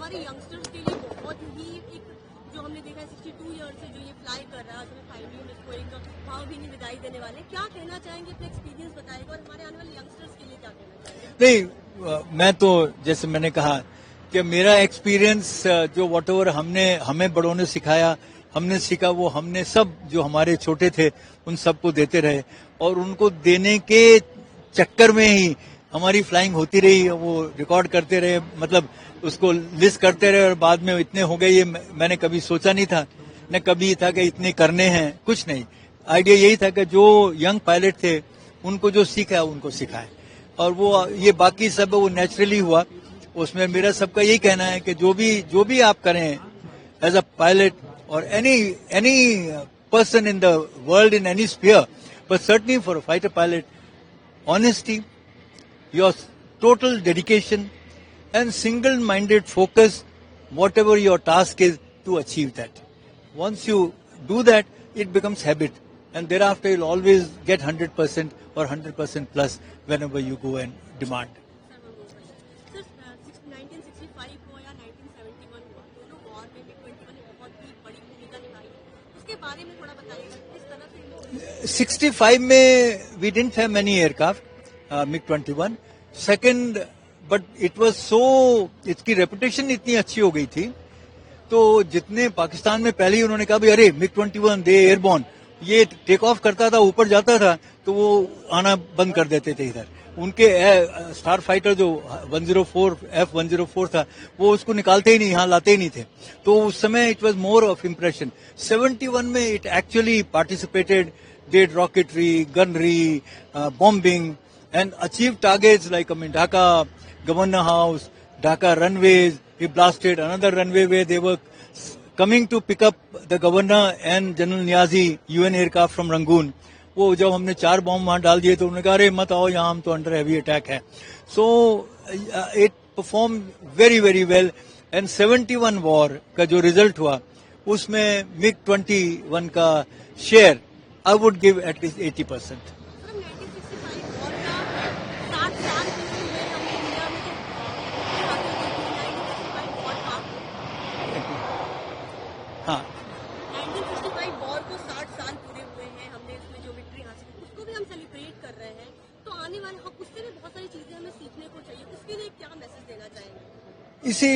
हमारे यंगस्टर्स के लिए बहुत ही एक जो हमने देखा है 62 ईयर्स से जो ये फ्लाई कर रहा है, फाइनली हम इसको एक भावभीनी विदाई देने वाले, क्या कहना चाहेंगे, अपना एक्सपीरियंस बताएगा और हमारे आने वाले यंगस्टर्स के लिए क्या कहना चाहेंगे? नहीं, मैं तो जैसे मैंने कहा कि मेरा एक्सपीरियंस जो वॉटएवर हमें बड़ों ने सिखाया, हमने सीखा, वो हमने सब जो हमारे छोटे थे उन सबको देते रहे, और उनको देने के चक्कर में ही हमारी फ्लाइंग होती रही। वो रिकॉर्ड करते रहे, मतलब उसको लिस्ट करते रहे, और बाद में इतने हो गए, ये मैंने कभी सोचा नहीं था, न कभी था कि इतने करने हैं, कुछ नहीं। आइडिया यही था कि जो यंग पायलट थे उनको जो सीखा उनको सिखाए, और वो ये बाकी सब वो नेचुरली हुआ। उसमें मेरा सबका यही कहना है कि जो भी आप करें as a pilot or any person in the world in any sphere, but certainly for a fighter pilot, honesty, your total dedication and single-minded focus, whatever your task is, to achieve that. Once you do that, it becomes habit, and thereafter you'll always get 100% or 100% plus whenever you go and demand. 1965 को या 1971 को दोनों war में MiG-21 ने बहुत ही बड़ी भूमिका निभाई, उसके बारे में थोड़ा बताइएगा किस तरह से। 65 में we didn't have many aircraft, MiG-21. Second, but it was so, इसकी रेपुटेशन इतनी अच्छी हो गई थी, तो जितने पाकिस्तान में पहले ही उन्होंने कहा भाई अरे MiG-21 दे एयरबॉर्न, ये टेक ऑफ करता था, ऊपर जाता था, तो वो आना बंद कर देते थे इधर। उनके स्टार फाइटर जो 104 F-104 था, वो उसको निकालते ही नहीं, यहाँ लाते ही नहीं थे। तो उस समय it was more of impression. 71 में it actually participated, did rocketry, gunnery, bombing and achieve targets like Dhaka governor house, Dhaka runways. He blasted another runway where they were coming to pick up the governor and General Niazi UN aircraft from Rangoon. वो जब हमने 4 bomb वहां डाल दिए तो उन्होंने कहा अरे मत आओ यहाँ, हम तो अंडर हैवी अटैक है. So it perform very very well. And 71 war का जो रिजल्ट हुआ उसमें MiG-21 का share I would give at least 80%. हाँ, 1965 वॉर को 60 साल पूरे हुए हैं, हमने इसमें जो विक्ट्री हासिल की उसको भी हम सेलिब्रेट कर रहे हैं, तो आने वाले हम उससे भी बहुत सारी चीजें हमें सीखने को चाहिए. उसके लिए क्या मैसेज देना चाहेंगे? इसी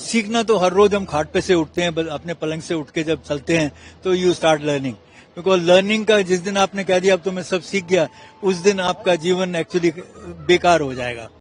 सीखना तो हर रोज हम खाट पे से उठते हैं, अपने पलंग से उठ के जब चलते हैं तो you start learning. Because learning का जिस दिन आपने कह दिया अब तो मैं सब सीख गया, उस दिन आपका जीवन एक्चुअली बेकार हो जाएगा.